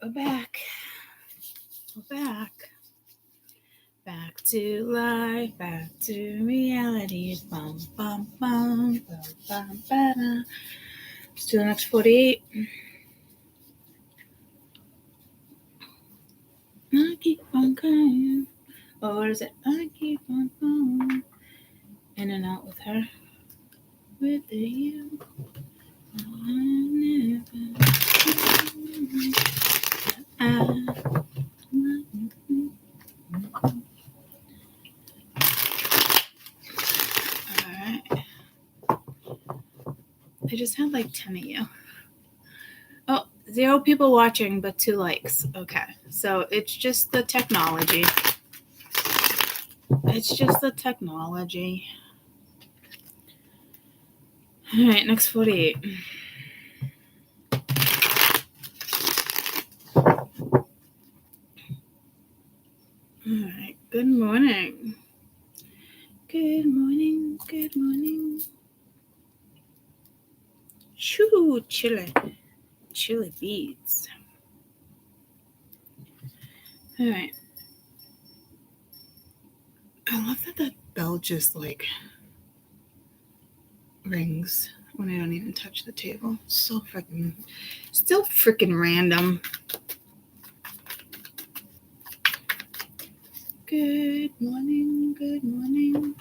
We're back. Back to life, back to reality. Bum, bum, bum, bum, bum, ba-da. Let's do the next 48. I keep on crying. Oh, what is it? I keep on falling. In and out with her. With you. Alright. I just had like 10 of you. Oh, 0 people watching, but 2 likes. Okay. So it's just the technology. Alright, next 48. Alright, good morning. Good morning. Shoo, chili beads. Alright. I love that bell just like rings when I don't even touch the table. Still freaking random. Good morning.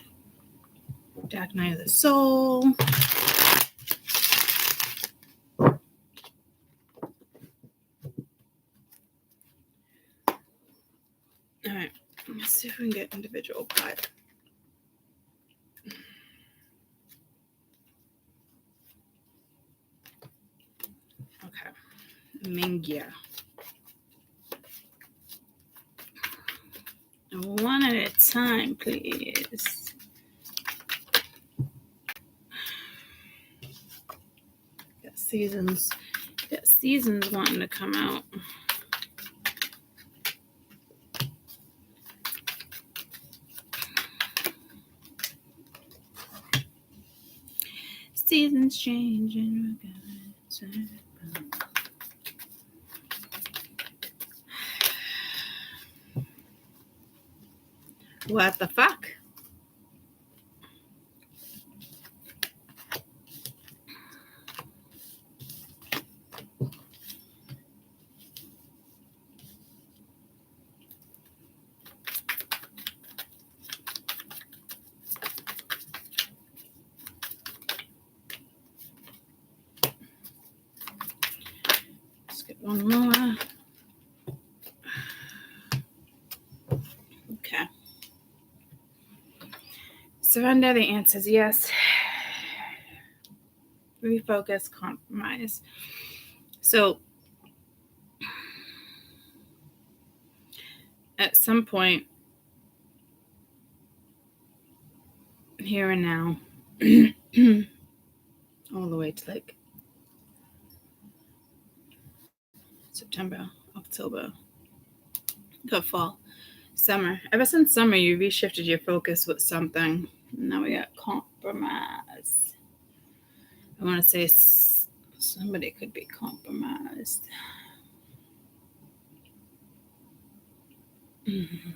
Dark night of the soul. Alright, let's see if we can get individual pie. Okay. Mingia. One at a time, please. Got seasons wanting to come out. Seasons changing. What the fuck? Let's get one more. Okay. Surrender, the answer is yes. Refocus, compromise. So, at some point, here and now, all the way to like September, October, the fall, summer. Ever since summer, you reshifted your focus with something. Now we got compromise. I want to say somebody could be compromised. Mm-hmm.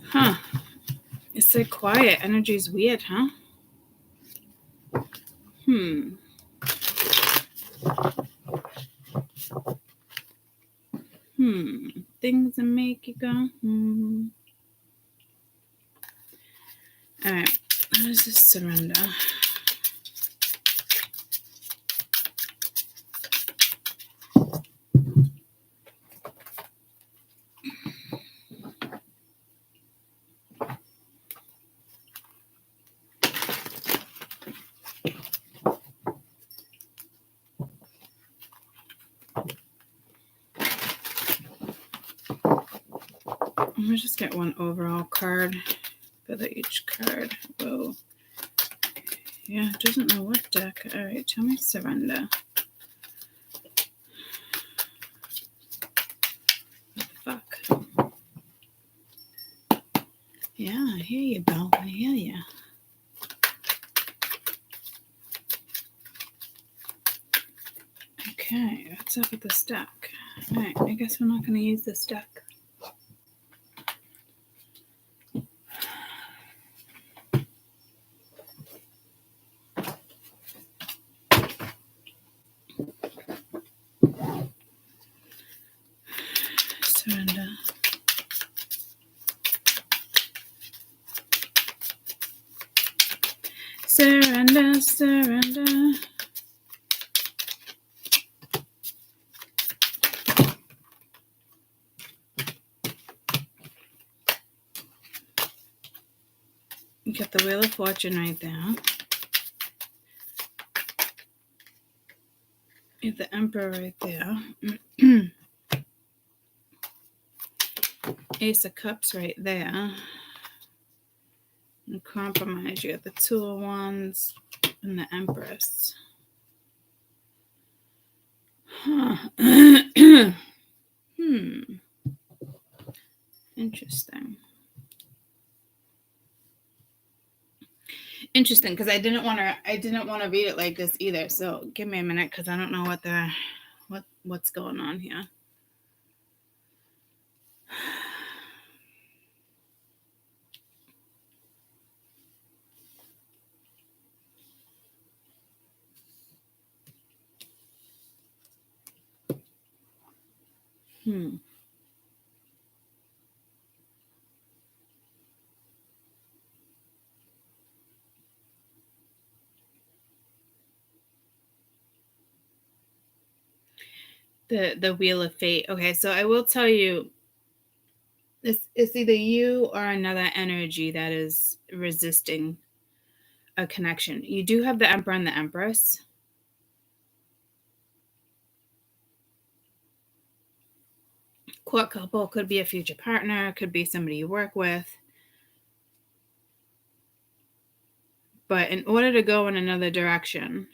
Huh. It's so quiet. Energy's weird, huh? Things that make you go, Alright. Let's just surrender. I'm gonna just get one overall card for each card. Whoa. Yeah, it doesn't know what deck. All right, tell me surrender. What the fuck? Yeah, I hear you, Bill. I hear you. Okay, what's up with this deck? All right, I guess we're not going to use this deck. Surrender. Surrender, surrender. You got the Wheel of Fortune right there. You got the Emperor right there. Ace of Cups right there. And compromise. You got the Two of Wands and the Empress. Huh. Interesting. Interesting, because I didn't want to read it like this either. So give me a minute, because I don't know what's going on here. The Wheel of Fate. Okay, so I will tell you, it's either you or another energy that is resisting a connection. You do have the Emperor and the Empress. Court couple could be a future partner, could be somebody you work with. But in order to go in another direction,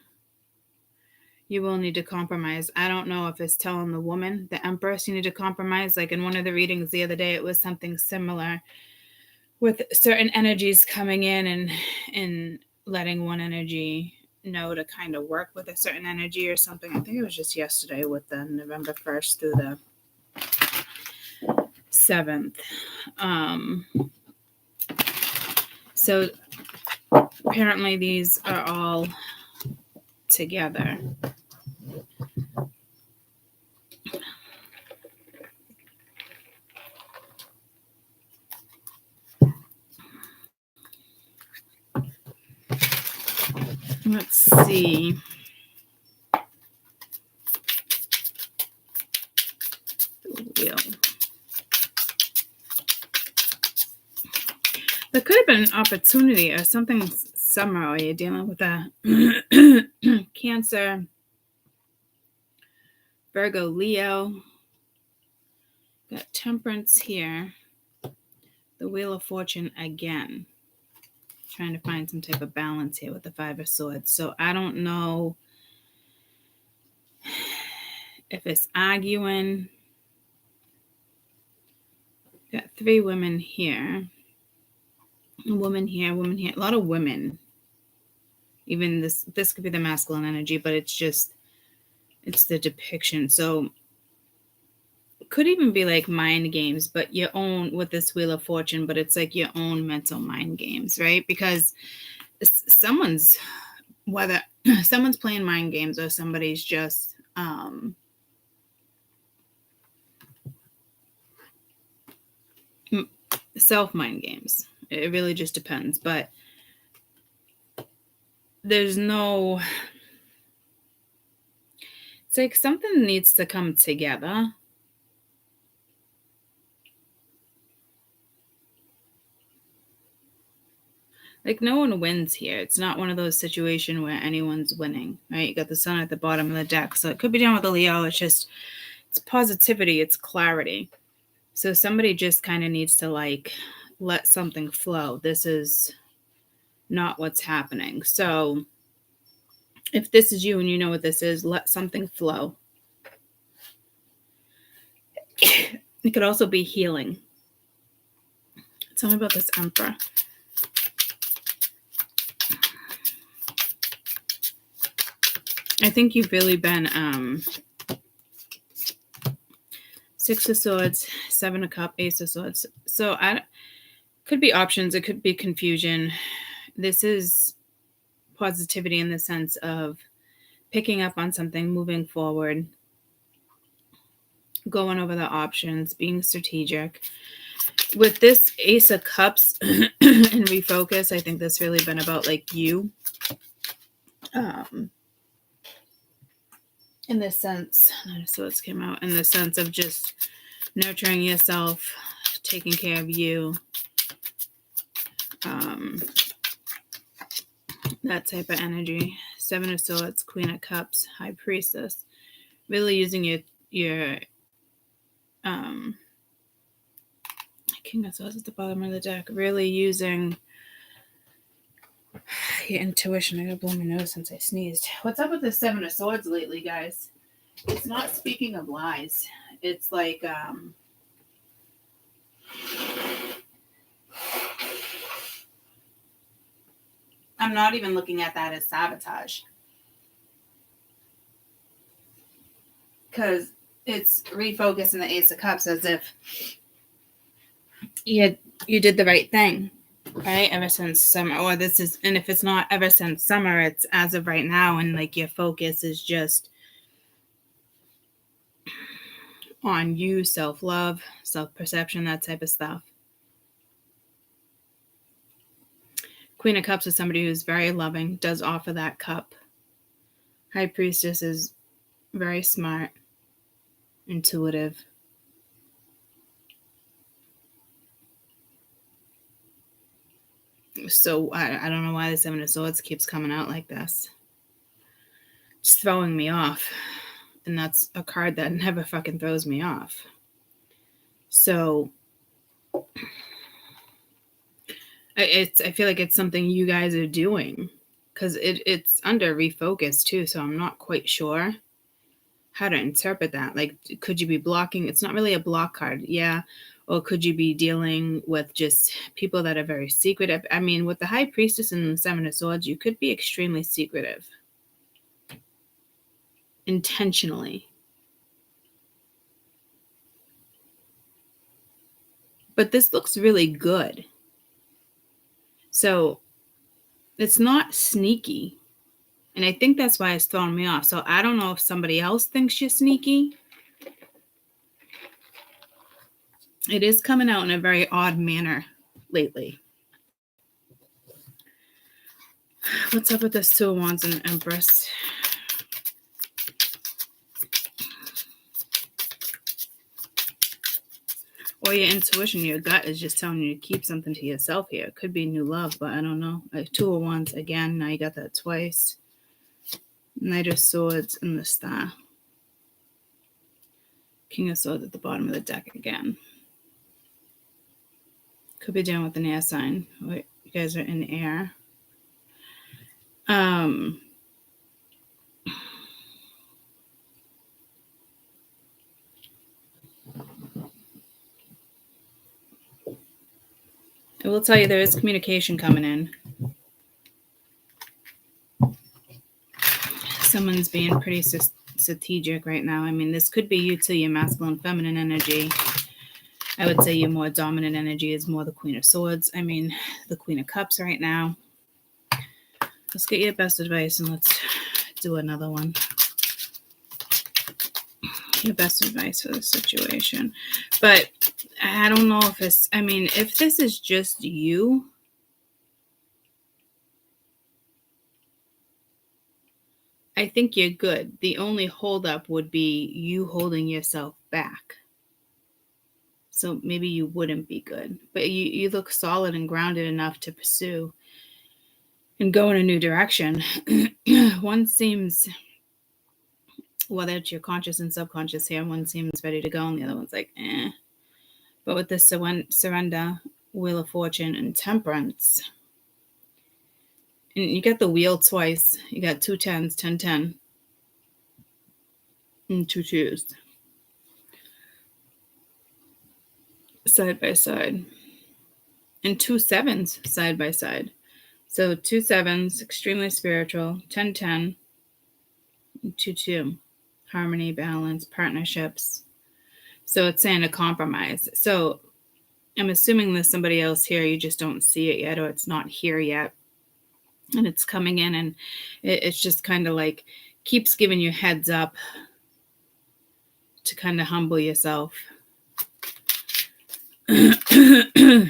you will need to compromise. I don't know if it's telling the woman, the Empress, you need to compromise. Like in one of the readings the other day, it was something similar with certain energies coming in and letting one energy know to kind of work with a certain energy or something. I think it was just yesterday with the November 1st through the 7th. So apparently these are all together. Let's see. Wheel. There could have been an opportunity or something somewhere you're dealing with a Cancer, Virgo, Leo. Got Temperance here. The Wheel of Fortune again. Trying to find some type of balance here with the Five of Swords. So I don't know if it's arguing. Got 3 women here. A woman here, a woman here. A lot of women. Even this could be the masculine energy, but it's the depiction. So it could even be like mind games, but your own with this Wheel of Fortune, but it's like your own mental mind games, right? Because someone's playing mind games or somebody's just self mind games. It really just depends, but there's no, it's like something needs to come together. Like no one wins here. It's not one of those situations where anyone's winning, right? You got the Sun at the bottom of the deck. So it could be down with a Leo. It's positivity. It's clarity. So somebody just kind of needs to like let something flow. This is not what's happening. So if this is you and you know what this is, let something flow. It could also be healing. Tell me about this Emperor. I think you've really been Six of Swords, Seven of Cups, Ace of Swords. So could be options. It could be confusion. This is positivity in the sense of picking up on something, moving forward, going over the options, being strategic. With this Ace of Cups and refocus, I think that's really been about like you. In the sense, so it came out in the sense of just nurturing yourself, taking care of you, that type of energy. Seven of Swords, Queen of Cups, High Priestess, really using your King of Swords at the bottom of the deck, really using your intuition. I gotta blow my nose since I sneezed. What's up with the Seven of Swords lately, guys? It's not speaking of lies. It's like I'm not even looking at that as sabotage, because it's refocusing the Ace of Cups as if you did the right thing, right? Ever since summer, or this is, and if it's not ever since summer, it's as of right now, and like your focus is just on you, self-love, self-perception, that type of stuff. Queen of Cups is somebody who's very loving, does offer that cup. High Priestess is very smart, intuitive. So I don't know why the Seven of Swords keeps coming out like this. It's throwing me off. And that's a card that never fucking throws me off. So I feel like it's something you guys are doing, because it's under refocus too. So I'm not quite sure how to interpret that. Like, could you be blocking? It's not really a block card. Yeah. Or could you be dealing with just people that are very secretive? I mean, with the High Priestess and the Seven of Swords, you could be extremely secretive. Intentionally. But this looks really good. So it's not sneaky. And I think that's why it's throwing me off. So I don't know if somebody else thinks you're sneaky. It is coming out in a very odd manner lately. What's up with this Two of Wands and Empress? Or your intuition, your gut is just telling you to keep something to yourself here. It could be new love, but I don't know. Like Two of Wands again. Now you got that twice. Knight of Swords and the Star. King of Swords at the bottom of the deck again. Could be dealing with an air sign. You guys are in air. I will tell you there is communication coming in. Someone's being pretty strategic right now. I mean, this could be you too, your masculine, feminine energy. I would say your more dominant energy is more the Queen of Swords. I mean, the Queen of Cups right now. Let's get your best advice and let's do another one. Your best advice for the situation. But I don't know if it's, I mean, if this is just you, I think you're good. The only holdup would be you holding yourself back. So maybe you wouldn't be good. But you look solid and grounded enough to pursue and go in a new direction. One seems, whether it's your conscious and subconscious here, one seems ready to go and the other one's like, eh. But with this surrender, Wheel of Fortune, and Temperance, and you get the wheel twice. You got 2 10s, 10 10, and 2 2s side by side, and 2 7s side by side. So 2 7s, extremely spiritual, 10 10, and 2 2, harmony, balance, partnerships. So it's saying a compromise. So I'm assuming there's somebody else here, you just don't see it yet, or it's not here yet. And it's coming in, and it's just kind of like keeps giving you heads up to kind of humble yourself. Because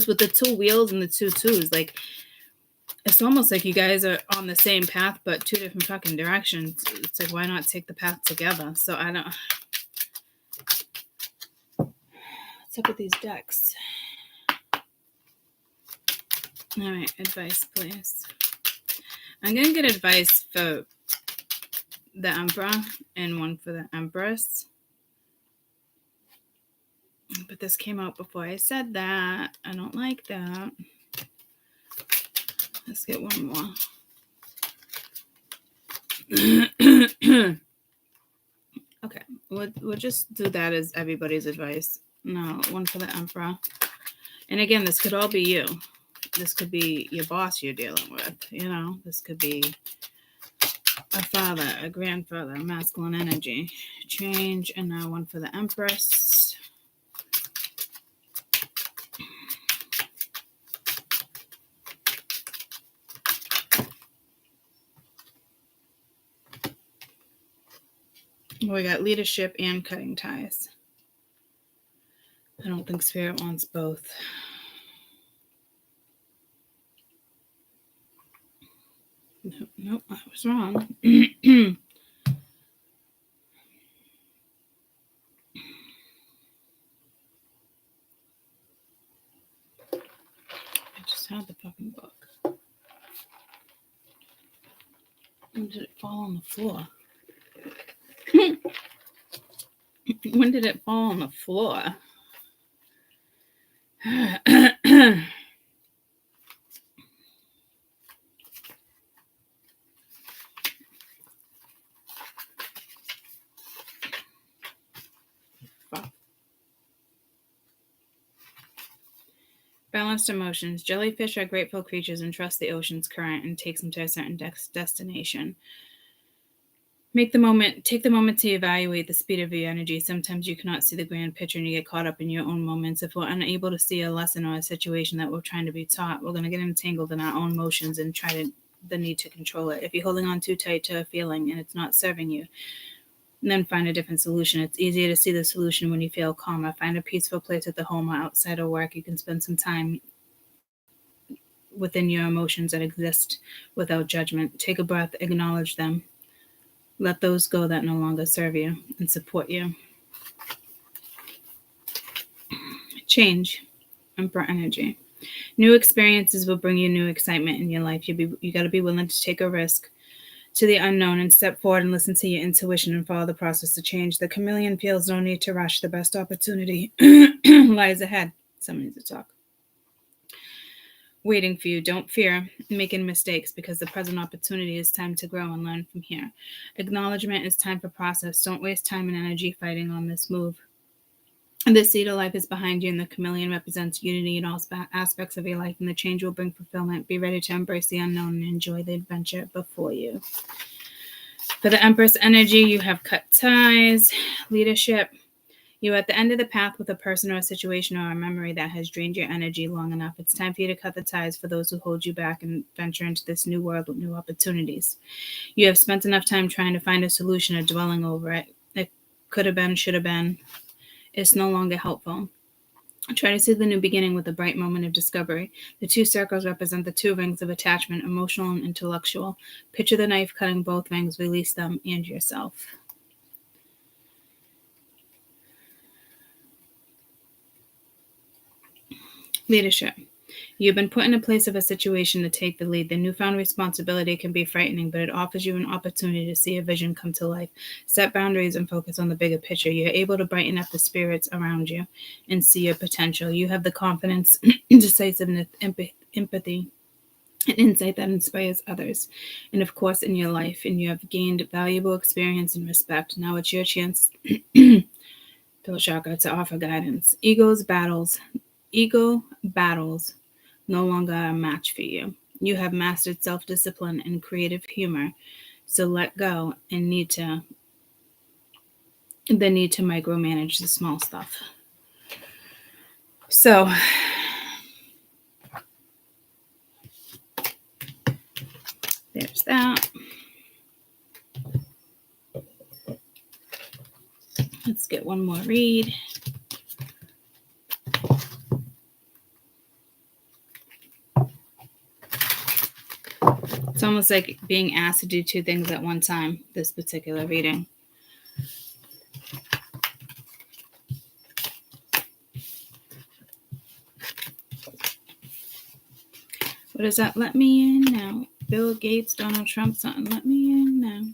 with the 2 wheels and the 2 2s, like, it's almost like you guys are on the same path, but 2 different fucking directions. It's like, why not take the path together? So I don't... What's up with these decks? All right, advice, please. I'm going to get advice for the Emperor and one for the Empress. But this came out before I said that. I don't like that. Let's get one more. Okay, we'll just do that as everybody's advice. No, one for the Emperor. And again, this could all be you. This could be your boss you're dealing with. You know, this could be a father, a grandfather, masculine energy. Change. And now one for the Empress. We got leadership and cutting ties. I don't think Spirit wants both. Nope, I was wrong. I just had the fucking book. When did it fall on the floor? When did it fall on the floor? Balanced emotions. Jellyfish are grateful creatures and trust the ocean's current and takes them to a certain destination. Take the moment to evaluate the speed of your energy. Sometimes you cannot see the grand picture and you get caught up in your own moments. If we're unable to see a lesson or a situation that we're trying to be taught, we're going to get entangled in our own emotions and the need to control it. If you're holding on too tight to a feeling and it's not serving you, then find a different solution. It's easier to see the solution when you feel calmer. Find a peaceful place at the home or outside of work. You can spend some time within your emotions that exist without judgment. Take a breath, acknowledge them. Let those go that no longer serve you and support you. Change. Emperor energy. New experiences will bring you new excitement in your life. You got to be willing to take a risk to the unknown and step forward and listen to your intuition and follow the process to change. The chameleon feels no need to rush. The best opportunity lies ahead. Someone needs to talk. Waiting for you. Don't fear making mistakes because the present opportunity is time to grow and learn from here. Acknowledgement is time for process. Don't waste time and energy fighting on this move. The seed of life is behind you, and the chameleon represents unity in all aspects of your life, and the change will bring fulfillment. Be ready to embrace the unknown and enjoy the adventure before you. For the Empress energy, you have cut ties, leadership. You're at the end of the path with a person or a situation or a memory that has drained your energy long enough. It's time for you to cut the ties for those who hold you back and venture into this new world with new opportunities. You have spent enough time trying to find a solution or dwelling over it. It could have been, should have been. It's no longer helpful. Try to see the new beginning with a bright moment of discovery. The 2 circles represent the 2 rings of attachment, emotional and intellectual. Picture the knife cutting both rings, release them and yourself. Leadership. You've been put in a place of a situation to take the lead. The newfound responsibility can be frightening, but it offers you an opportunity to see a vision come to life. Set boundaries and focus on the bigger picture. You're able to brighten up the spirits around you and see your potential. You have the confidence, decisiveness, empathy, and insight that inspires others. And of course, in your life, and you have gained valuable experience and respect. Now it's your chance, throat chakra, to offer guidance. Ego battles no longer a match for you. You have mastered self-discipline and creative humor, so let go and the need to micromanage the small stuff. So there's that. Let's get one more read. It's almost like being asked to do two things at one time, this particular reading. What is that? Let me in now. Bill Gates, Donald Trump, something. Let me in now.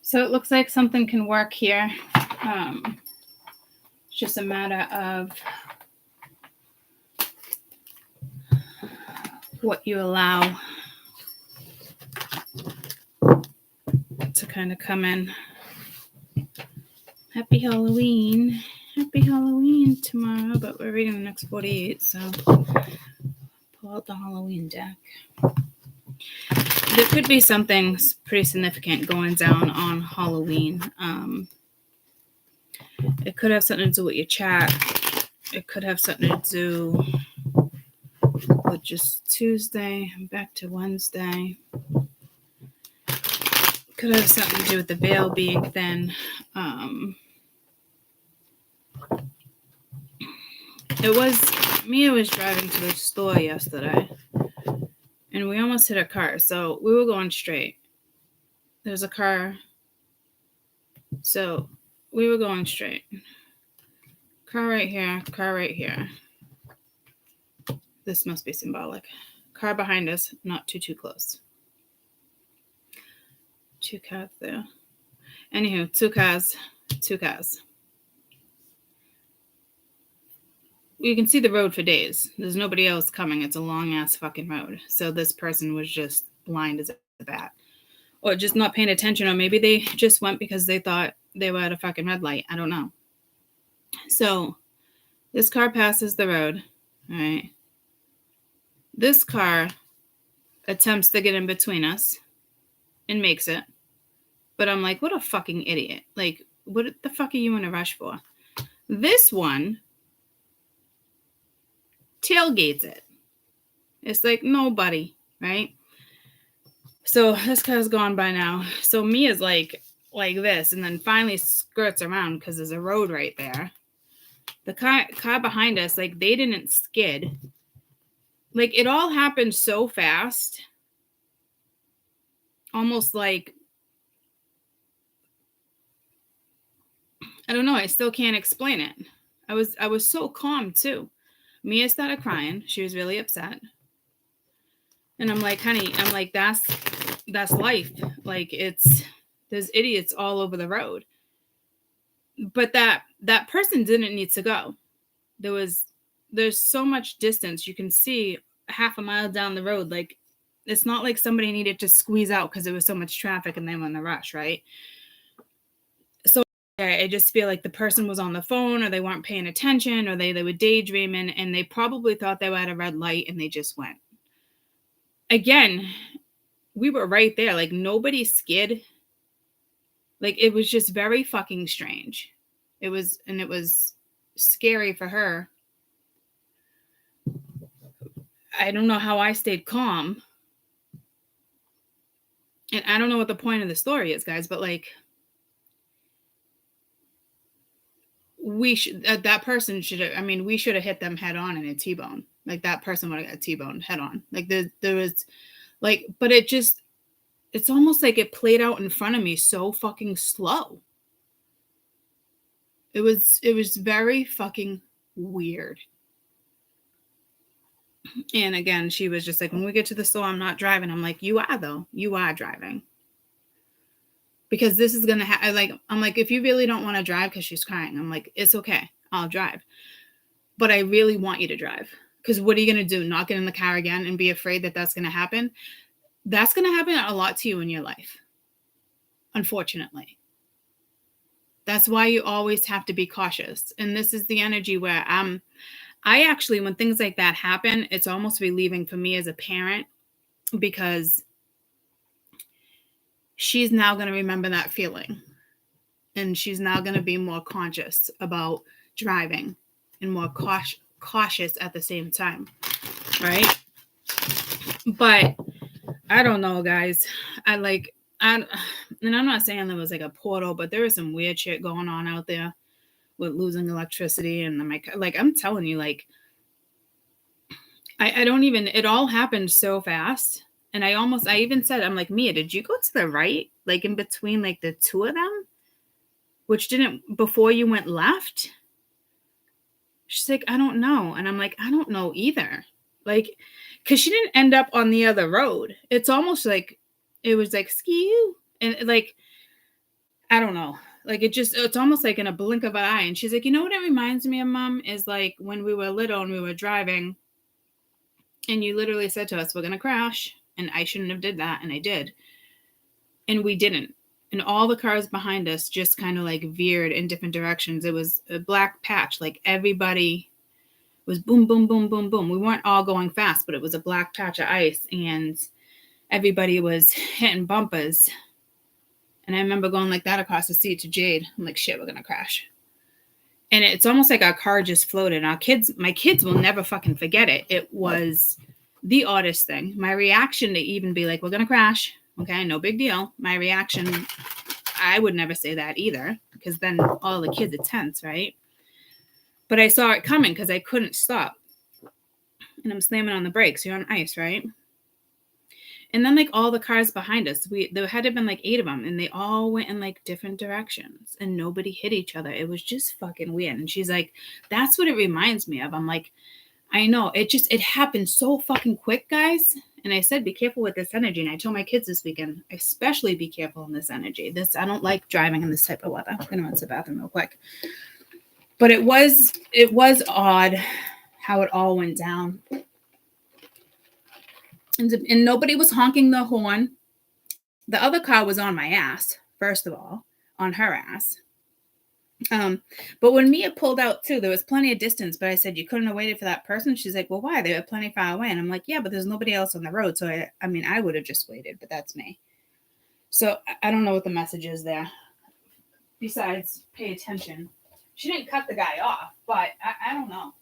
So it looks like something can work here. It's just a matter of what you allow to kind of come in. Happy Halloween. Happy Halloween tomorrow, but we're reading the next 48, so pull out the Halloween deck. There could be something pretty significant going down on Halloween. It could have something to do with your chat. It could have something to do with just Tuesday back to Wednesday. Could have something to do with the veil being thin. Mia was driving to the store yesterday, and we almost hit a car. So we were going straight. There's a car. So we were going straight. Car right here, car right here. This must be symbolic. Car behind us, not too close. 2 cars there. Anywho, 2 cars. You can see the road for days. There's nobody else coming. It's a long-ass fucking road. So this person was just blind as a bat. Or just not paying attention. Or maybe they just went because they thought they were at a fucking red light. I don't know. So this car passes the road. All right. This car attempts to get in between us and makes it. But I'm like, what a fucking idiot. Like, what the fuck are you in a rush for? This one tailgates it. It's like, nobody, right? So this car's gone by now. So Mia's like this, and then finally skirts around because there's a road right there. The car behind us, like, they didn't skid. Like, it all happened so fast. Almost like, I don't know. I still can't explain it. I was so calm too. Mia started crying. She was really upset. And I'm like, honey, that's life. Like, there's idiots all over the road. But that person didn't need to go. There's so much distance. You can see half a mile down the road. Like, it's not like somebody needed to squeeze out because there was so much traffic and they were in the rush, right? So I just feel like the person was on the phone, or they weren't paying attention, or they were daydreaming, and they probably thought they were at a red light and they just went. Again, we were right there. Like, nobody skid. Like, it was just very fucking strange. It was scary for her. I don't know how I stayed calm. And I don't know what the point of the story is, guys, but like, we should, that person should have, I mean, we should have hit them head on in a T-bone. Like, that person would have got T-boned head on. Like, there was like, but it just, it's almost like it played out in front of me so fucking slow. It was very fucking weird. And again, she was just like, when we get to the store, I'm not driving. I'm like, you are though. You are driving. Because this is going to happen. Like, I'm like, if you really don't want to drive, because she's crying, I'm like, it's okay. I'll drive. But I really want you to drive. Because what are you going to do? Not get in the car again and be afraid that that's going to happen? That's going to happen a lot to you in your life. Unfortunately. That's why you always have to be cautious. And this is the energy where I actually, when things like that happen, it's almost relieving for me as a parent, because she's now going to remember that feeling. And she's now going to be more conscious about driving and more cautious at the same time. Right? But I don't know, guys. And I'm not saying there was like a portal, but there was some weird shit going on out there with losing electricity. And I'm telling you, like, I don't even, it all happened so fast. And I even said, I'm like, Mia, did you go to the right? Like, in between like the two of them? Which didn't, before you went left? She's like, I don't know. And I'm like, I don't know either. Like, because she didn't end up on the other road. It's almost like, it was like, skew. And like, I don't know. Like, it's almost like in a blink of an eye. And she's like, you know what it reminds me of, Mom? Is like when we were little and we were driving, and you literally said to us, we're going to crash. And I shouldn't have did that. And I did. And we didn't. And all the cars behind us just kind of like veered in different directions. It was a black patch. Like, everybody was boom, boom, boom, boom, boom. We weren't all going fast, but it was a black patch of ice. And everybody was hitting bumpers. And I remember going like that across the seat to Jade. I'm like, shit, we're going to crash. And it's almost like our car just floated. My kids will never fucking forget it. It was the oddest thing. My reaction to even be like, we're going to crash. Okay, no big deal. My reaction, I would never say that either, because then all the kids are tense, right? But I saw it coming because I couldn't stop. And I'm slamming on the brakes. You're on ice, right? And then like all the cars behind us, there had to have been like 8 of them, and they all went in like different directions, and nobody hit each other. It was just fucking weird. And she's like, that's what it reminds me of. I'm like, I know. It happened so fucking quick, guys. And I said, be careful with this energy. And I told my kids this weekend, especially be careful in this energy. I don't like driving in this type of weather. I'm going to run to the bathroom real quick. But it was odd how it all went down. And nobody was honking the horn. The other car was on my ass, first of all, on her ass. But when Mia pulled out too, there was plenty of distance, but I said, you couldn't have waited for that person? She's like, well, why? They were plenty far away. And I'm like, yeah, but there's nobody else on the road. So I would have just waited, but that's me. So I don't know what the message is there. Besides, pay attention. She didn't cut the guy off, but I don't know.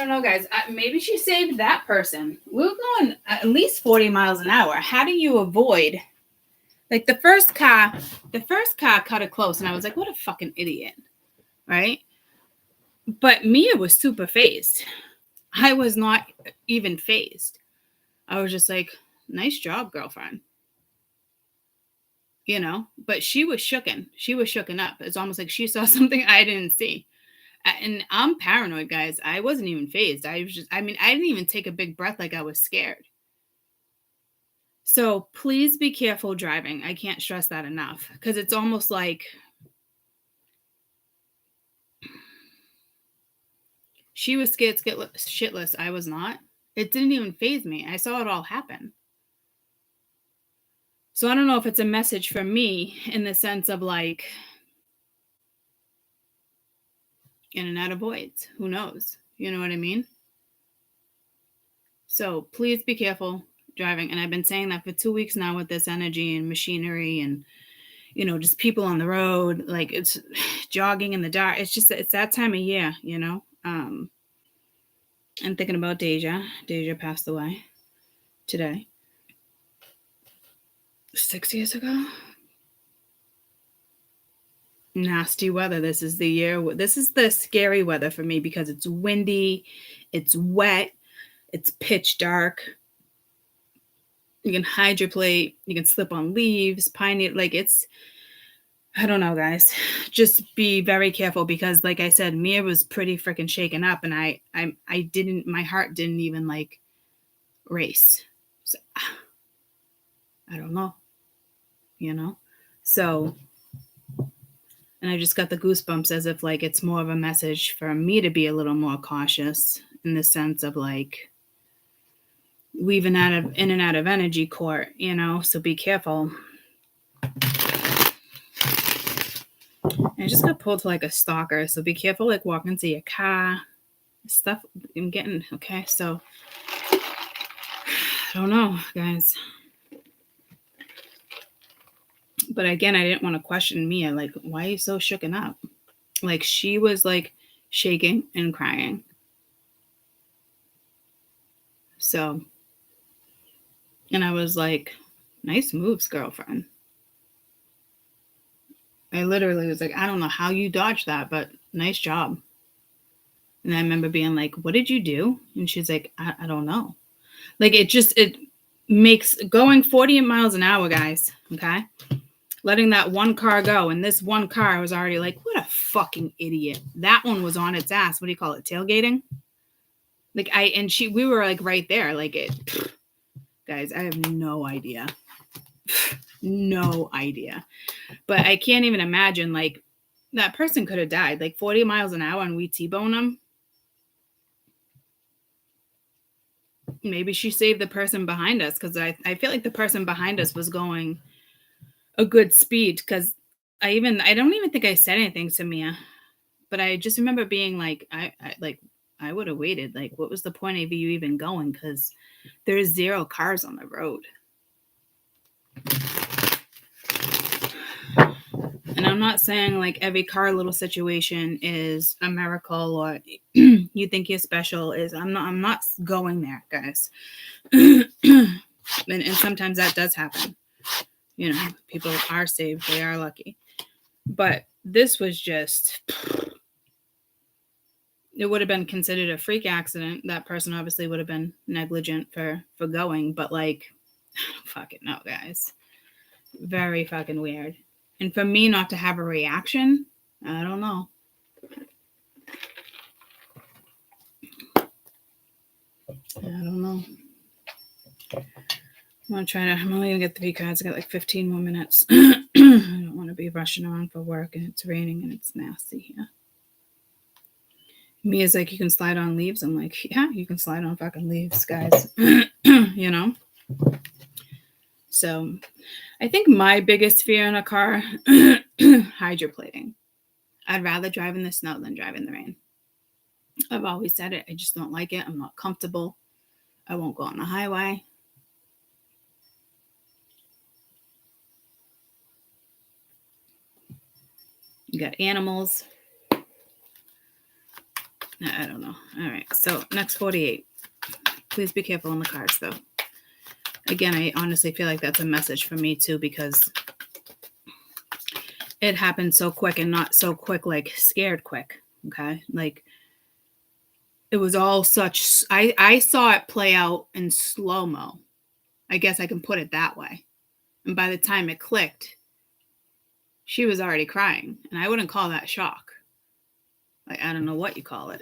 don't know, guys. Maybe she saved that person. We were going at least 40 miles an hour. How do you avoid? Like the first car cut it close, and I was like, what a fucking idiot. Right? But Mia was super phased. I was not even phased. I was just like, nice job, girlfriend. You know, but she was shooken. She was shooken up. It's almost like she saw something I didn't see. And I'm paranoid, guys. I wasn't even phased. I didn't even take a big breath like I was scared. So please be careful driving. I can't stress that enough because it's almost like she was scared shitless. I was not. It didn't even faze me. I saw it all happen. So I don't know if it's a message for me in the sense of like in and out of voids. Who knows? You know what I mean? So please be careful driving. And I've been saying that for 2 weeks now with this energy and machinery and, you know, just people on the road. Like it's jogging in the dark. It's that time of year, you know? I'm thinking about Deja. Deja passed away today. 6 years ago. Nasty weather. This is the year. This is the scary weather for me because it's windy, it's wet, it's pitch dark. You can hydroplate, you can slip on leaves, pine, like it's, I don't know, guys. Just be very careful because, like I said, Mia was pretty freaking shaken up, and I didn't, my heart didn't even like race. So, I don't know, you know. So, and I just got the goosebumps as if like it's more of a message for me to be a little more cautious in the sense of like weaving in and out of energy court, you know. So be careful. I just got pulled to like a stalker, so be careful like walking to your car. Stuff I'm getting, okay, so I don't know, guys. But again, I didn't want to question Mia, like, why are you so shooken up? Like she was like shaking and crying. So, and I was like, nice moves, girlfriend. I literally was like, I don't know how you dodged that, but nice job. And I remember being like, what did you do? And she's like, I don't know. Like it makes going 40 miles an hour, guys. Okay. Letting that one car go. And this one car was already like, what a fucking idiot. That one was on its ass. What do you call it? Tailgating? Like we were like right there. Like guys, I have no idea. No idea. But I can't even imagine like that person could have died like 40 miles an hour and we T-bone them. Maybe she saved the person behind us because I feel like the person behind us was going a good speed because I don't even think I said anything to Mia, but I just remember being like, I would have waited. Like, what was the point of you even going? Because there's 0 cars on the road. And I'm not saying like every car little situation is a miracle or you think you're special. I'm not going there, guys. and sometimes that does happen. You know, people are saved, they are lucky. But this was just, it would have been considered a freak accident. That person obviously would have been negligent for going, but like, I don't fucking know, guys. Very fucking weird. And for me not to have a reaction, I don't know. I don't know. I'm only gonna get 3 cards. I got like 15 more minutes. I don't want to be rushing around for work and it's raining and it's nasty here. Mia's like, you can slide on leaves. I'm like, yeah, you can slide on fucking leaves, guys. You know? So I think my biggest fear in a car, hydroplating. I'd rather drive in the snow than drive in the rain. I've always said it. I just don't like it. I'm not comfortable. I won't go on the highway. You got animals. I don't know. All right. So next 48. Please be careful on the cards, though. Again, I honestly feel like that's a message for me, too, because it happened so quick and not so quick, like scared quick. Okay. Like it was all such, I saw it play out in slow-mo. I guess I can put it that way. And by the time it clicked, she was already crying. And I wouldn't call that shock. Like, I don't know what you call it.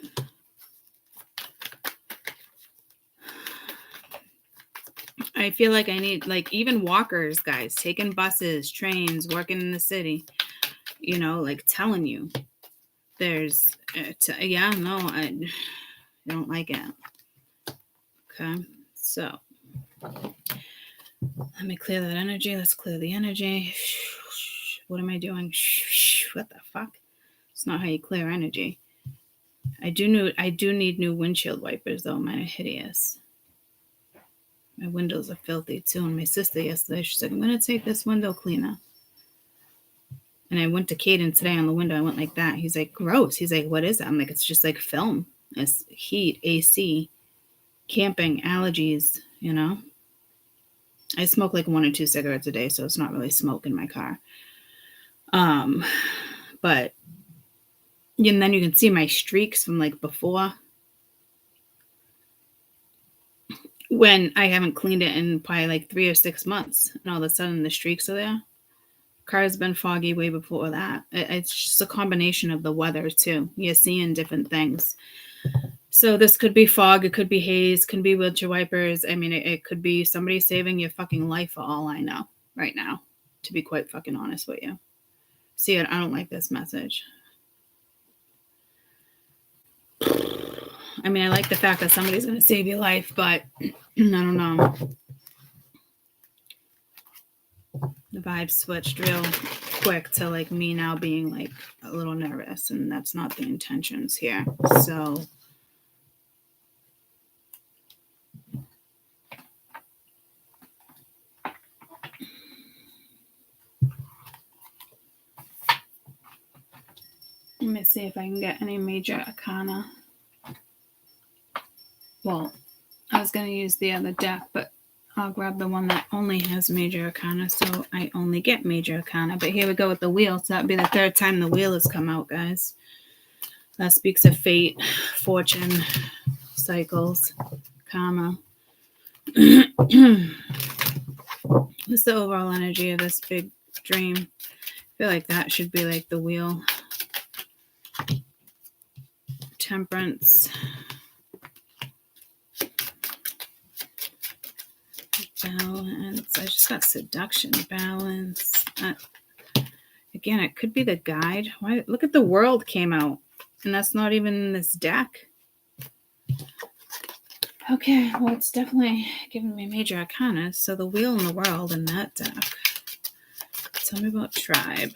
I feel like I need, like, even walkers, guys, taking buses, trains, working in the city, you know, like telling you there's, yeah, no, I don't like it. Okay, so let me clear that energy. Let's clear the energy. What am I doing? What the fuck? It's not how you clear energy. I do need new windshield wipers, though. Mine are hideous. My windows are filthy, too. And my sister yesterday, she's like, I'm going to take this window cleaner. And I went to Caden today on the window. I went like that. He's like, gross. He's like, what is that? I'm like, it's just like film. It's heat, AC, camping, allergies, you know? I smoke like 1 or 2 cigarettes a day, so it's not really smoke in my car. But and then you can see my streaks from like before when I haven't cleaned it in probably like 3 or 6 months, and all of a sudden the streaks are there. Car's been foggy way before that. It's just a combination of the weather too. You're seeing different things. So this could be fog, it could be haze, could be windshield wipers. I mean, it could be somebody saving your fucking life for all I know right now, to be quite fucking honest with you. See, I don't like this message. I mean, I like the fact that somebody's going to save your life, but I don't know. The vibe switched real quick to like me now being like a little nervous, and that's not the intentions here. So let me see if I can get any major arcana. Well, I was going to use the other deck, but I'll grab the one that only has major arcana, so I only get major arcana. But here we go with the wheel. So that'd be the 3rd time the wheel has come out, guys. That speaks of fate, fortune, cycles, karma. What's the overall energy of this big dream? I feel like that should be like the wheel. Temperance. Balance. I just got seduction. Balance. Again, it could be the guide. Why? Look at the world came out. And that's not even in this deck. Okay, well, it's definitely giving me major arcana. So the wheel in the world in that deck. Tell me about tribe.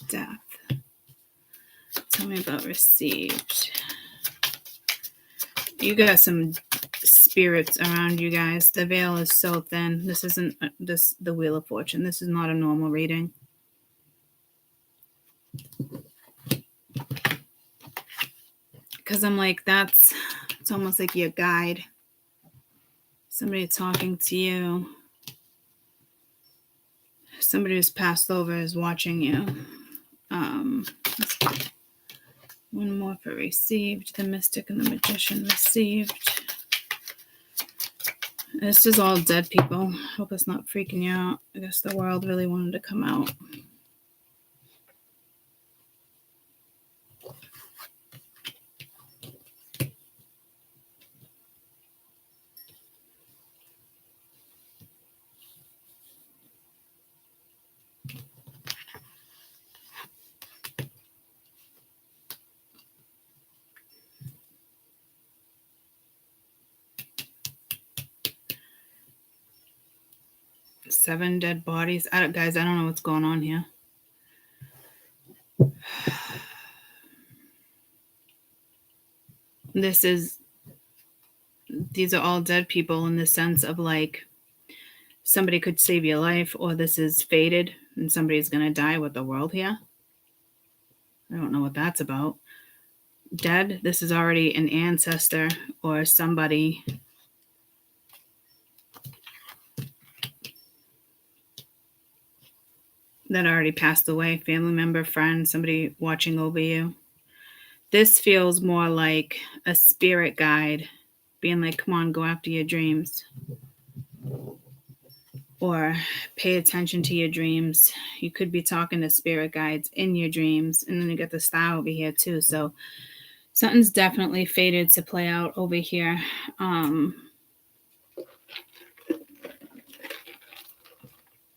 Death. Tell me about received. You got some spirits around you guys. The veil is so thin. This isn't the Wheel of Fortune. This is not a normal reading. Because I'm like, it's almost like your guide. Somebody talking to you. Somebody who's passed over is watching you. One more for received. The Mystic and the Magician received. This is all dead people. Hope it's not freaking you out. I guess the world really wanted to come out. Seven dead bodies. Guys, I don't know what's going on here. These are all dead people in the sense of like somebody could save your life, or this is fated and somebody's going to die with the world here. I don't know what that's about. Dead, this is already an ancestor or somebody that already passed away, family member, friend, somebody watching over you. This feels more like a spirit guide being like, come on, go after your dreams. Or pay attention to your dreams. You could be talking to spirit guides in your dreams. And then you got the star over here too. So something's definitely fated to play out over here. And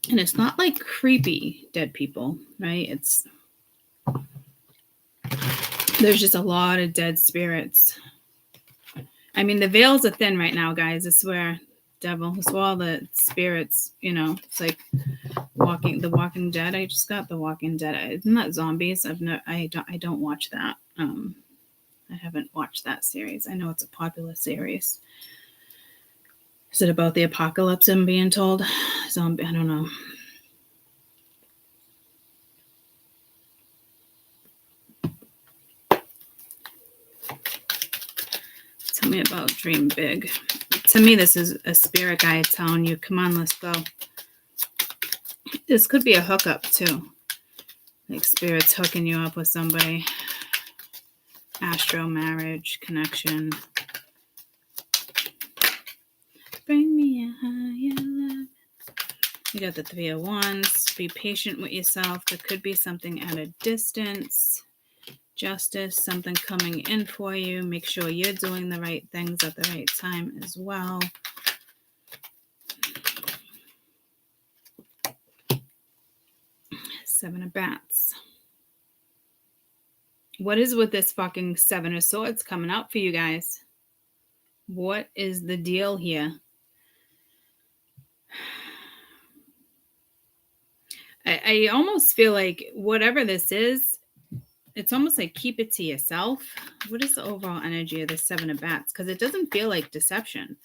it's not like creepy dead people, right? There's just a lot of dead spirits. I mean, the veils are thin right now, guys. I swear, devil. It's all the spirits, it's like The Walking Dead. I just got The Walking Dead. Isn't that zombies? I don't watch that. I haven't watched that series. I know it's a popular series. Is it about the apocalypse, I'm being told? Zombie, I don't know. Tell me about Dream Big. To me, this is a spirit guide telling you, come on, let's go. This could be a hookup too. Like spirits hooking you up with somebody. Astro marriage, connection. Bring me a higher love. You got the Three of Wands. Be patient with yourself. There could be something at a distance. Justice, something coming in for you. Make sure you're doing the right things at the right time as well. Seven of Bats. What is with this fucking Seven of Swords coming out for you guys? What is the deal here? I almost feel like whatever this is, it's almost like keep it to yourself. What is the overall energy of the Seven of Bats? Because it doesn't feel like deception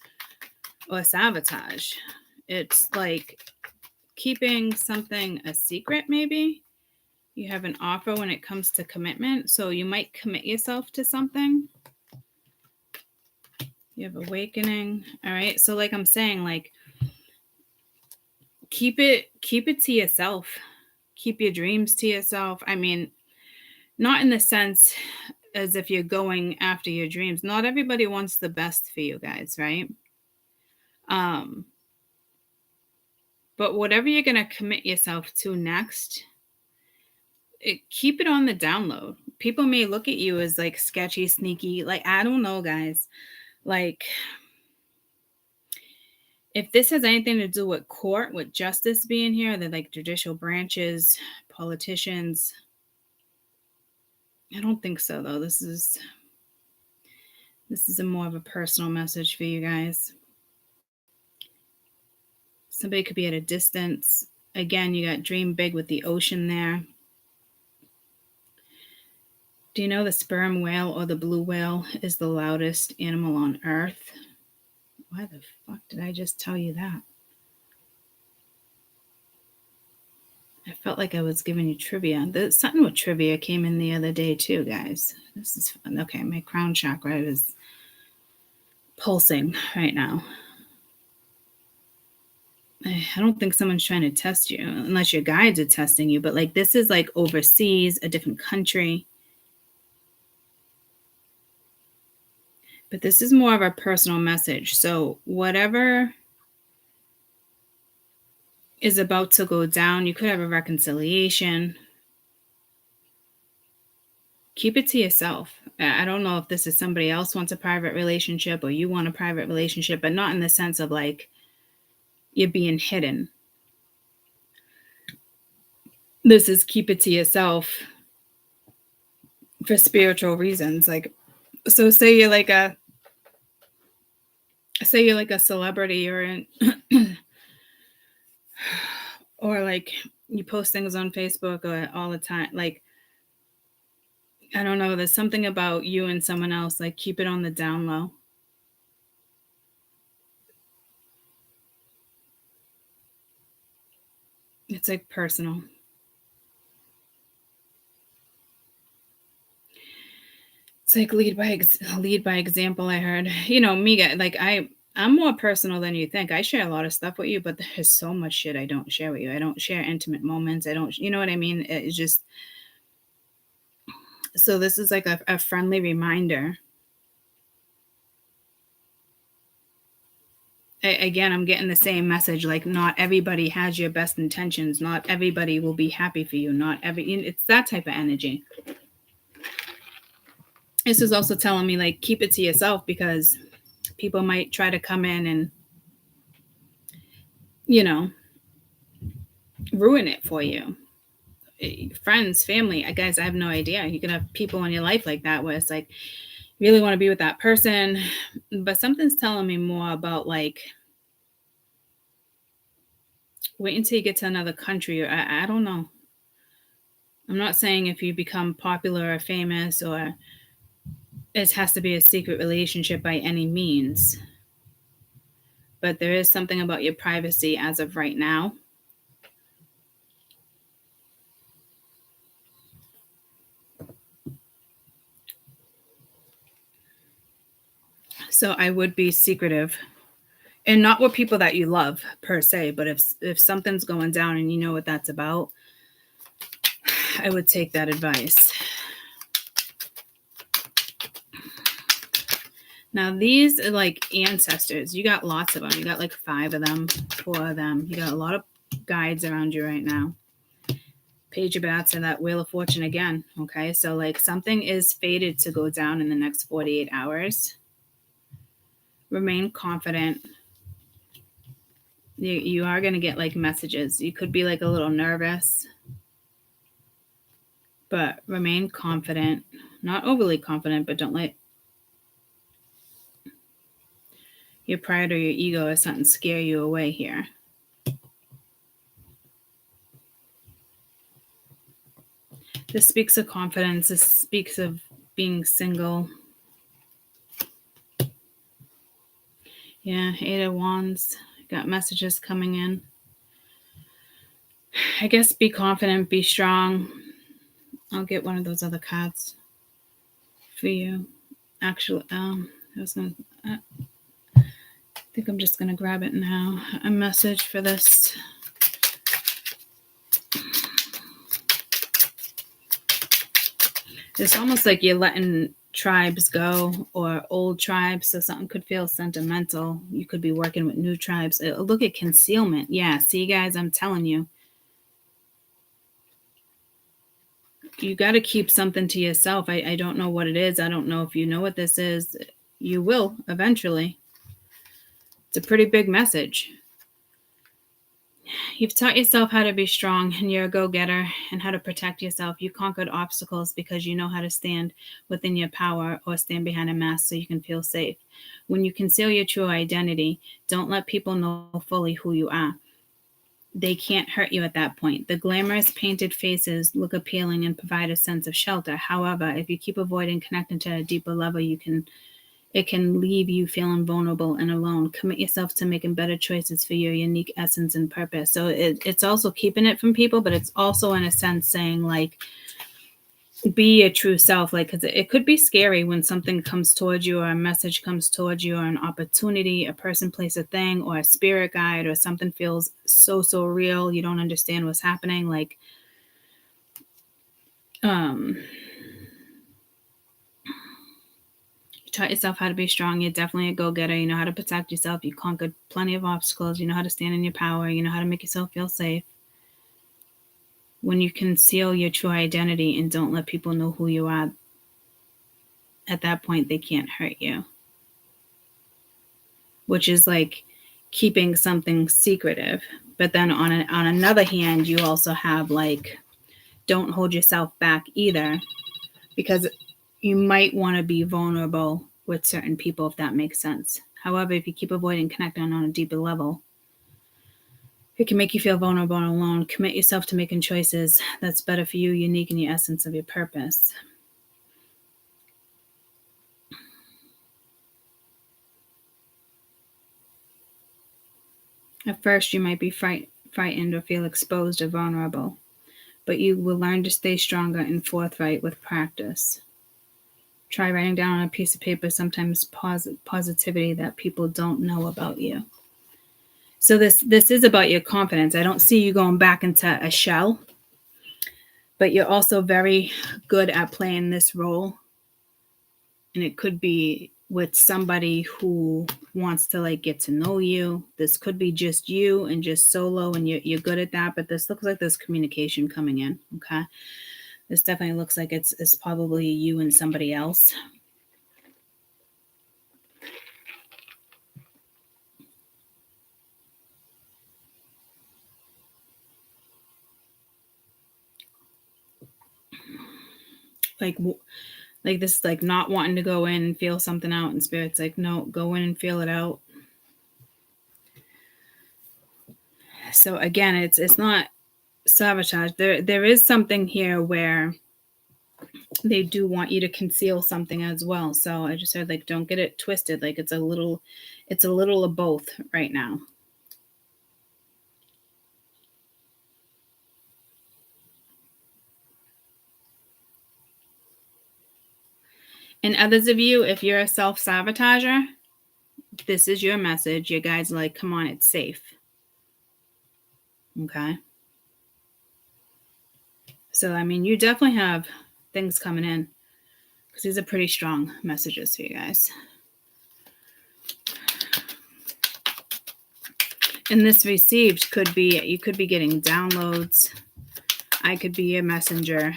or sabotage. It's like keeping something a secret, maybe. You have an offer when it comes to commitment. So you might commit yourself to something. You have awakening. All right. So like I'm saying, like, keep it to yourself. Keep your dreams to yourself. I mean, not in the sense as if you're going after your dreams. Not everybody wants the best for you guys, right? But whatever you're going to commit yourself to next, keep it on the download. People may look at you as like sketchy, sneaky. Like, I don't know, guys. Like, if this has anything to do with court, with justice being here, the like judicial branches, politicians, I don't think so, though. This is a more of a personal message for you guys. Somebody could be at a distance. Again, you got dream big with the ocean there. Do you know the sperm whale or the blue whale is the loudest animal on Earth? Why the fuck did I just tell you that? I felt like I was giving you trivia. Something with trivia came in the other day too, guys. This is fun. Okay, my crown chakra is pulsing right now. I don't think someone's trying to test you, unless your guides are testing you. But like, this is like overseas, a different country. But this is more of a personal message. So whatever is about to go down, you could have a reconciliation. Keep it to yourself. I don't know if this is somebody else wants a private relationship or you want a private relationship, but not in the sense of like you're being hidden. This is keep it to yourself for spiritual reasons. Like, so say you're like a celebrity or or like you post things on Facebook or all the time. Like, I don't know, there's something about you and someone else, like keep it on the down low. It's like personal. It's like lead by example. I heard, me, like I'm more personal than you think. I share a lot of stuff with you, but there's so much shit I don't share with you. I don't share intimate moments. I don't, you know what I mean? It's just, so this is like a friendly reminder. Again, I'm getting the same message. Like, not everybody has your best intentions. Not everybody will be happy for you. It's that type of energy. This is also telling me, like, keep it to yourself, because people might try to come in and, ruin it for you. Friends, family, guys, I have no idea. You can have people in your life like that where it's like, you really want to be with that person, but something's telling me more about, like, wait until you get to another country. Or I don't know. I'm not saying if you become popular or famous, or it has to be a secret relationship by any means, but there is something about your privacy as of right now. So I would be secretive, and not with people that you love per se, but if something's going down and you know what that's about, I would take that advice. Now, these are like ancestors. You got lots of them. You got like 5 of them, 4 of them. You got a lot of guides around you right now. Page of Bats and that Wheel of Fortune again. Okay, so like something is fated to go down in the next 48 hours. Remain confident. You are going to get like messages. You could be like a little nervous, but remain confident. Not overly confident, but don't let your pride or your ego or something scare you away here. This speaks of confidence. This speaks of being single. Yeah, 8 of Wands. Got messages coming in. I guess be confident, be strong. I'll get one of those other cards for you. Actually, I think I'm just gonna grab it now. A message for this. It's almost like you're letting tribes go, or old tribes, so something could feel sentimental. You could be working with new tribes. Look at concealment. Yeah, see, guys, I'm telling you. You got to keep something to yourself. I don't know what it is. I don't know if you know what this is. You will eventually. It's a pretty big message. You've taught yourself how to be strong, and you're a go-getter, and how to protect yourself. You conquered obstacles because you know how to stand within your power, or stand behind a mask so you can feel safe. When you conceal your true identity, don't let people know fully who you are. They can't hurt you at that point. The glamorous painted faces look appealing and provide a sense of shelter. However, if you keep avoiding connecting to a deeper level, it can leave you feeling vulnerable and alone. Commit yourself to making better choices for your unique essence and purpose. So it's also keeping it from people, but it's also in a sense saying, like, be your true self. Like, because it could be scary when something comes towards you, or a message comes towards you, or an opportunity, a person, place, a thing, or a spirit guide, or something feels so real. You don't understand what's happening. Like, you taught yourself how to be strong. You're definitely a go-getter. You know how to protect yourself. You conquered plenty of obstacles. You know how to stand in your power. You know how to make yourself feel safe. When you conceal your true identity and don't let people know who you are, at that point, they can't hurt you. Which is like keeping something secretive. But then on another hand, you also have, like, don't hold yourself back either, because you might want to be vulnerable with certain people, if that makes sense. However, if you keep avoiding connecting on a deeper level, it can make you feel vulnerable and alone. Commit yourself to making choices that's better for you, unique in your essence of your purpose. At first, you might be frightened, or feel exposed or vulnerable. But you will learn to stay stronger and forthright with practice. Try writing down on a piece of paper sometimes positivity that people don't know about you. So this is about your confidence. I don't see you going back into a shell, but you're also very good at playing this role. And it could be with somebody who wants to like get to know you. This could be just you and just solo, and you're good at that. But this looks like there's communication coming in. Okay, this definitely looks like it's probably you and somebody else. Like this, like not wanting to go in and feel something out, and Spirit's like, no, go in and feel it out. So again, it's not sabotage. There is something here where they do want you to conceal something as well. So I just said, like, don't get it twisted. Like it's a little of both right now. And others of you, if you're a self-sabotager, this is your message. You guys are like, come on, it's safe. Okay. So, I mean, you definitely have things coming in, because these are pretty strong messages for you guys. And this received could be, you could be getting downloads. I could be a messenger.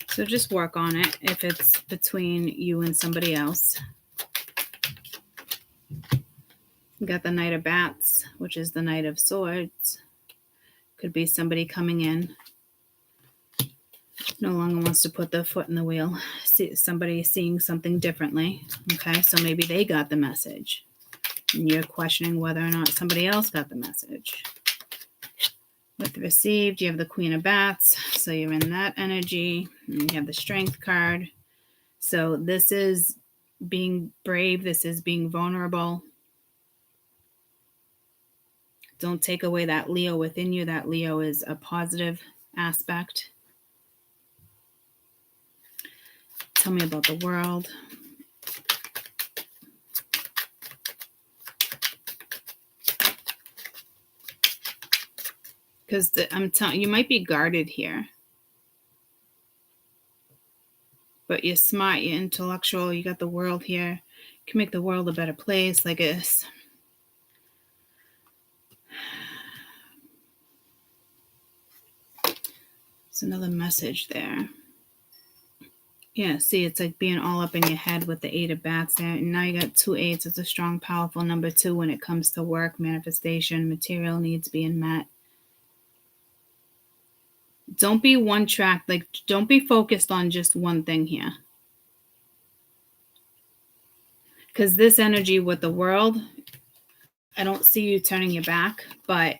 So just work on it if it's between you and somebody else. You got the Knight of Bats, which is the Knight of Swords. Could be somebody coming in, no longer wants to put their foot in the wheel. Somebody seeing something differently. Okay, so maybe they got the message, and you're questioning whether or not somebody else got the message. With received, you have the Queen of Bats, so you're in that energy. And you have the Strength card. So this is being brave. This is being vulnerable. Don't take away that Leo within you. That Leo is a positive aspect. Tell me about the world. Because I'm telling you, might be guarded here. But you're smart, you're intellectual, you got the world here. You can make the world a better place, like it's... It's another message there. Yeah, see, it's like being all up in your head with the 8 of Bats there. And now you got 2 8s. It's a strong, powerful number 2 when it comes to work, manifestation, material needs being met. Don't be one track. Like, don't be focused on just one thing here. Because this energy with the world, I don't see you turning your back, but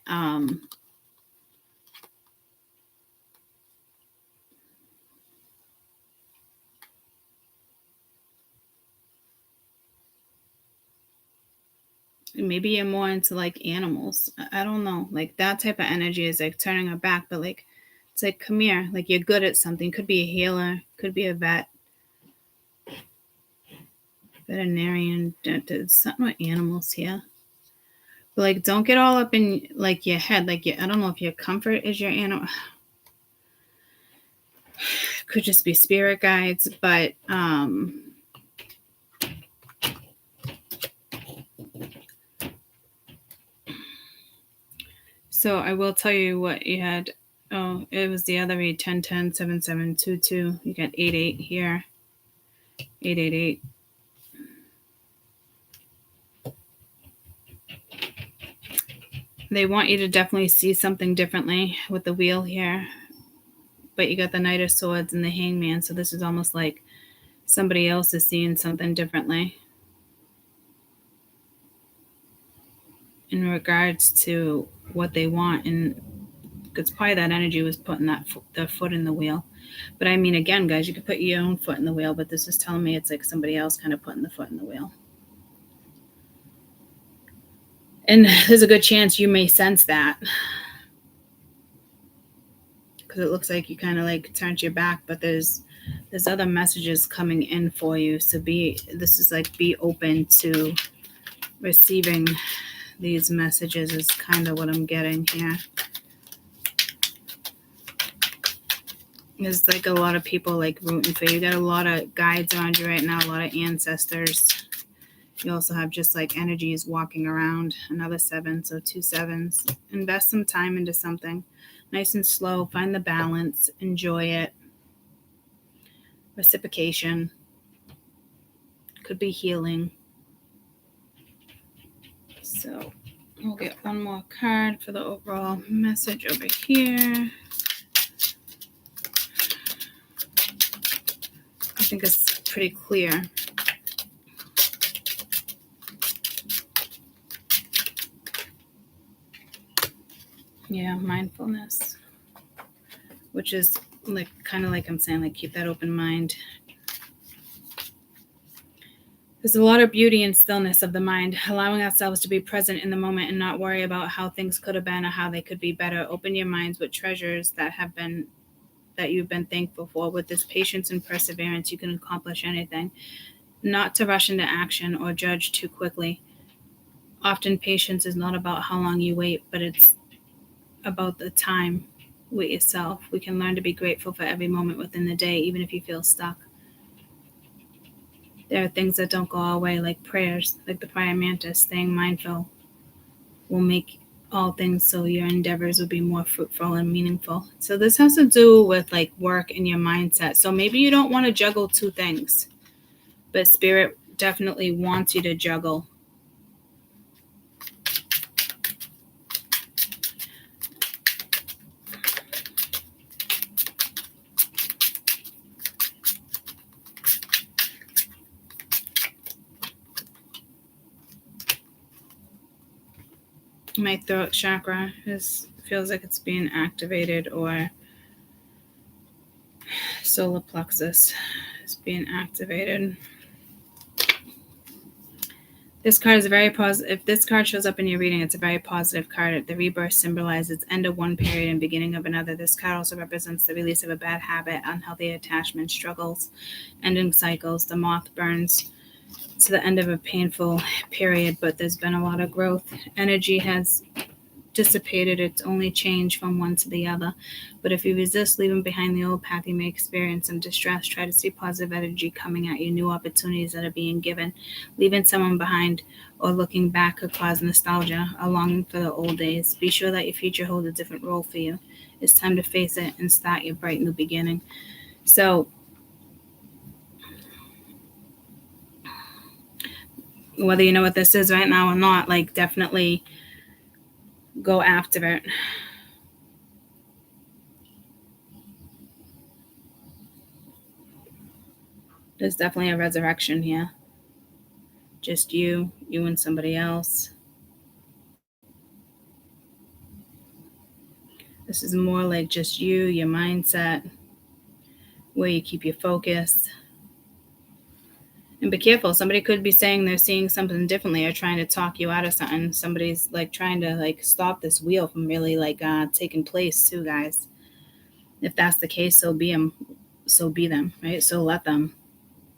maybe you're more into like animals. I don't know. Like that type of energy is like turning her back, but like it's like, come here. Like you're good at something. Could be a healer, could be a vet, veterinarian, dentist, something with animals here. But like, don't get all up in like your head. Like I don't know if your comfort is your animal. Could just be spirit guides, but so I will tell you what you had. Oh, it was the other read, 10 10 7 7 2 2. You got 8 8 here. 8 8 8. They want you to definitely see something differently with the wheel here. But you got the Knight of Swords and the Hangman. So this is almost like somebody else is seeing something differently in regards to what they want. And because probably that energy was putting their foot in the wheel. But I mean, again, guys, you could put your own foot in the wheel, but this is telling me it's like somebody else kind of putting the foot in the wheel. And there's a good chance you may sense that, because it looks like you kind of like turned your back, but there's other messages coming in for you. So be open to receiving these messages is kind of what I'm getting here. There's like a lot of people like rooting for you. You got a lot of guides around you right now, a lot of ancestors. You also have just like energies walking around. Another 7, so 2 7s. Invest some time into something nice and slow. Find the balance. Enjoy it. Reciprocation. Could be healing. So we'll get one more card for the overall message over here. I think it's pretty clear. Yeah, mindfulness, which is like kind of like I'm saying, like keep that open mind. There's a lot of beauty and stillness of the mind, allowing ourselves to be present in the moment and not worry about how things could have been or how they could be better. Open your minds with treasures that you've been thankful for. With this patience and perseverance, you can accomplish anything. Not to rush into action or judge too quickly. Often patience is not about how long you wait, but it's about the time with yourself. We can learn to be grateful for every moment within the day, even if you feel stuck. There are things that don't go our way, like prayers, like the prior mantis. Staying mindful will make all things so your endeavors will be more fruitful and meaningful. So this has to do with like work and your mindset. So maybe you don't want to juggle 2 things, but Spirit definitely wants you to juggle. My throat chakra feels like it's being activated, or solar plexus is being activated. This card is very positive. If this card shows up in your reading, it's a very positive card. The rebirth symbolizes end of one period and beginning of another. This card also represents the release of a bad habit, unhealthy attachment, struggles, ending cycles. The moth burns to the end of a painful period, but there's been a lot of growth. Energy has dissipated. It's only changed from one to the other. But if you resist leaving behind the old path, you may experience some distress. Try to see positive energy coming at you, new opportunities that are being given. Leaving someone behind or looking back could cause nostalgia, a longing for the old days. Be sure that your future holds a different role for you. It's time to face it and start your bright new beginning. So whether you know what this is right now or not, like definitely go after it. There's definitely a resurrection here. Just you and somebody else. This is more like just you, your mindset, where you keep your focus. And be careful. Somebody could be saying they're seeing something differently or trying to talk you out of something. Somebody's like trying to like stop this wheel from really like taking place too, guys. If that's the case, so be them. So be them, right? So let them,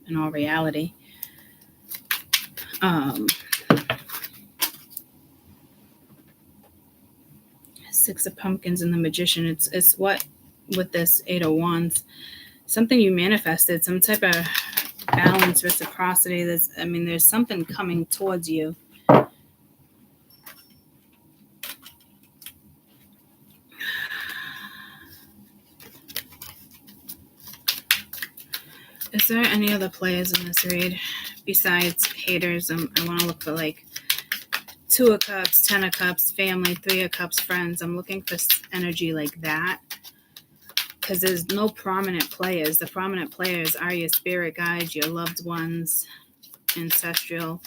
in all reality. 6 of Pumpkins and the Magician. It's what with this 8 of Wands, something you manifested, some type of balance, reciprocity. There's something coming towards you. Is there any other players in this read besides haters? I want to look for like 2 of Cups, 10 of Cups, family, 3 of Cups, friends. I'm looking for energy like that, because there's no prominent players. The prominent players are your spirit guides, your loved ones, ancestral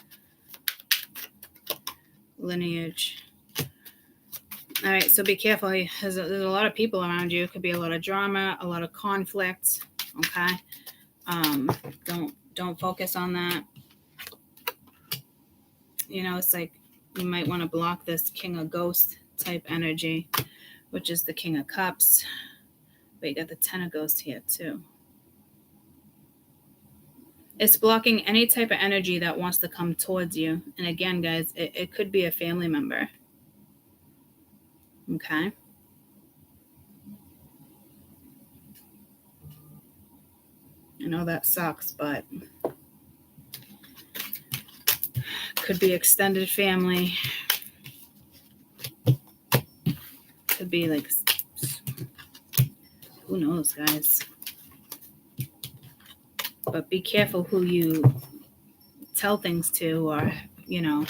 lineage. All right, so be careful. There's a lot of people around you. It could be a lot of drama, a lot of conflict. Okay, don't focus on that. It's like You might want to block this King of Ghost type energy, which is the King of Cups. But you got the Ten of Ghosts here too. It's blocking any type of energy that wants to come towards you. And again, guys, it could be a family member. Okay? I know that sucks, but could be extended family. Could be like, who knows, guys? But be careful who you tell things to, or, you know,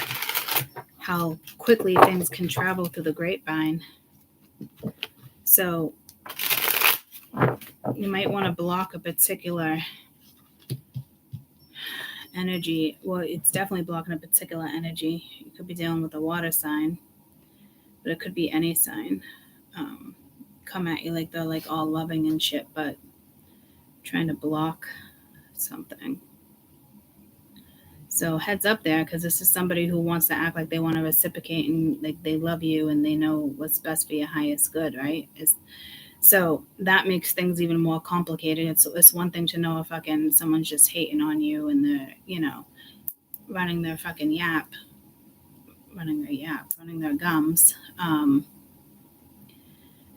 how quickly things can travel through the grapevine. So you might want to block a particular energy. Well, it's definitely blocking a particular energy. You could be dealing with a water sign, but it could be any sign. Come at you like they're like all loving and shit, but trying to block something. So heads up there, because this is somebody who wants to act like they want to reciprocate and like they love you and they know what's best for your highest good, right? So that makes things even more complicated. It's one thing to know if fucking someone's just hating on you and they're, you know, running their fucking running their gums.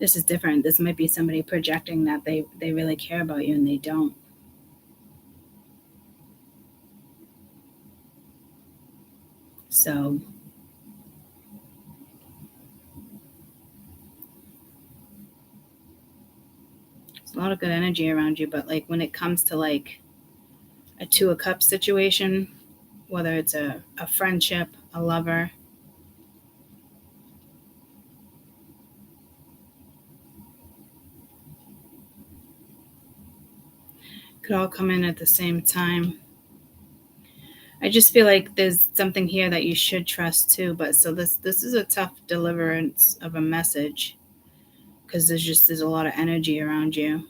This is different. This might be somebody projecting that they really care about you and they don't. So there's a lot of good energy around you, but like when it comes to like a Two of Cups situation, whether it's a friendship, a lover, could all come in at the same time. I just feel like there's something here that you should trust too. But so this is a tough deliverance of a message because there's a lot of energy around you.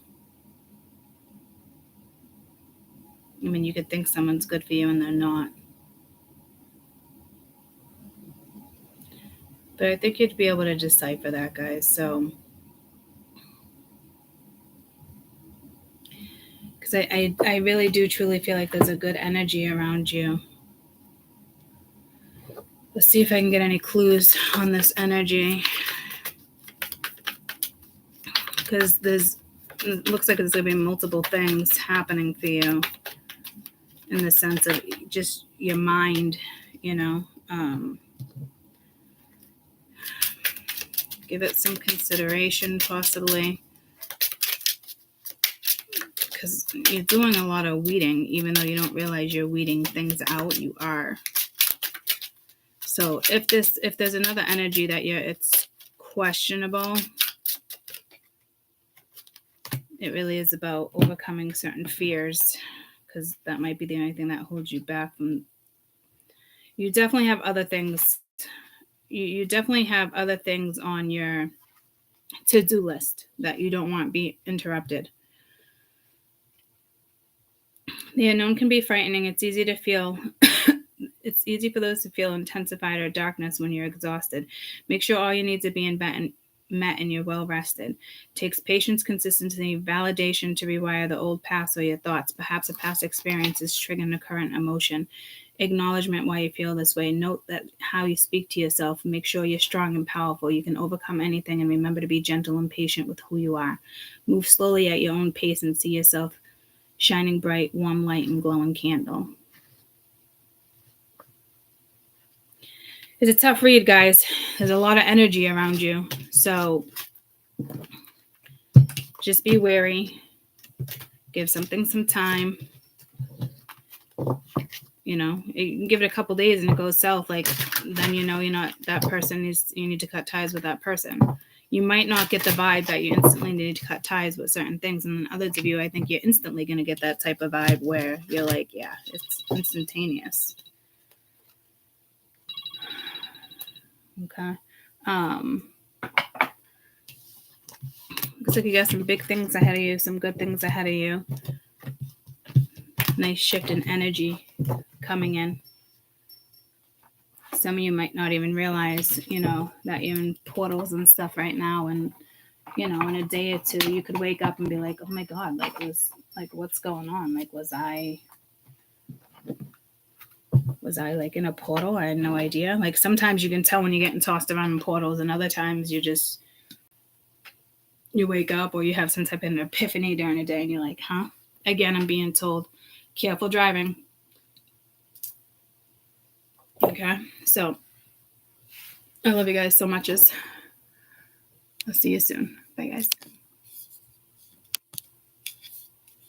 I mean, you could think someone's good for you and they're not. But I think you'd be able to decipher that, guys. So, because I really do truly feel like there's a good energy around you. Let's see if I can get any clues on this energy. Because it looks like there's going to be multiple things happening for you in the sense of just your mind, you know. Give it some consideration, possibly. Because you're doing a lot of weeding, even though you don't realize you're weeding things out, you are. So if there's another energy that it's questionable, it really is about overcoming certain fears, because that might be the only thing that holds you back from. You definitely have other things. You definitely have other things on your to-do list that you don't want to be interrupted. The unknown can be frightening. It's easy to feel. It's easy for those to feel intensified or darkness when you're exhausted. Make sure all your needs are being met and you're well rested. It takes patience, consistency, validation to rewire the old past or your thoughts. Perhaps a past experience is triggering a current emotion. Acknowledgement why you feel this way. Note that how you speak to yourself. Make sure you're strong and powerful. You can overcome anything, and remember to be gentle and patient with who you are. Move slowly at your own pace and see yourself shining bright, warm light, and glowing candle. It's a tough read, guys. There's a lot of energy around you. So just be wary. Give something some time. You know, you can give it a couple days and it goes south. Like, then you know you're not that person. You need to cut ties with that person. You might not get the vibe that you instantly need to cut ties with certain things. And then others of you, I think you're instantly going to get that type of vibe where you're like, yeah, it's instantaneous. Okay. Looks like you got some big things ahead of you, some good things ahead of you. Nice shift in energy coming in. some of you might not even realize, you know, that you're in portals and stuff right now. And, you know, in a day or two, you could wake up and be like, oh my God, like, what's going on? Like, was I like in a portal? I had no idea. Like, sometimes you can tell when you're getting tossed around in portals, and other times you wake up or you have some type of an epiphany during the day and you're like, huh? Again, I'm being told, careful driving. Okay, so I love you guys so much. I'll see you soon. Bye, guys.